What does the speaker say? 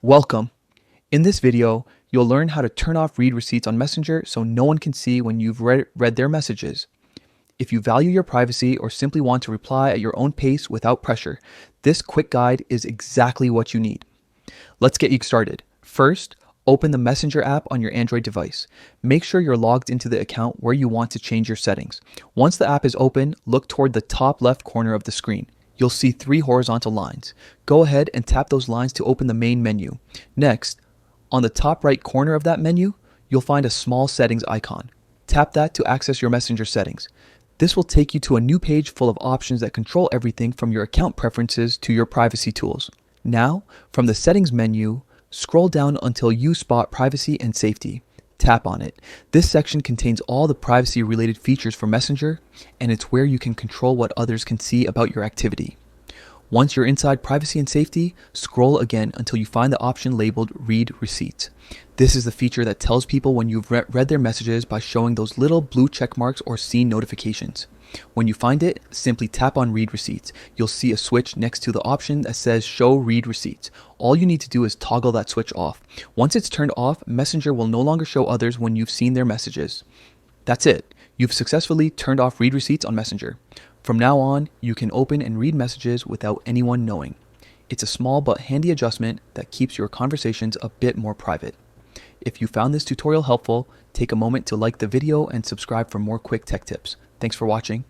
Welcome. In this video, you'll learn how to turn off read receipts on Messenger so no one can see when you've read their messages. If you value your privacy or simply want to reply at your own pace without pressure, this quick guide is exactly what you need. Let's get you started. First, open the Messenger app on your Android device. Make sure you're logged into the account where you want to change your settings. Once the app is open, look toward the top left corner of the screen. You'll see 3 horizontal lines. Go ahead and tap those lines to open the main menu. Next, on the top right corner of that menu, you'll find a small settings icon. Tap that to access your Messenger settings. This will take you to a new page full of options that control everything from your account preferences to your privacy tools. Now, from the settings menu, scroll down until you spot privacy and safety. Tap on it. This section contains all the privacy related features for Messenger, and it's where you can control what others can see about your activity. Once you're inside privacy and safety, scroll again until you find the option labeled read receipts. This is the feature that tells people when you've read their messages by showing those little blue check marks or seen notifications. When you find it, simply tap on read receipts. You'll see a switch next to the option that says show read receipts. All you need to do is toggle that switch off. Once it's turned off, Messenger will no longer show others when you've seen their messages. That's it. You've successfully turned off read receipts on Messenger. From now on, you can open and read messages without anyone knowing. It's a small but handy adjustment that keeps your conversations a bit more private. If you found this tutorial helpful, take a moment to like the video and subscribe for more quick tech tips. Thanks for watching.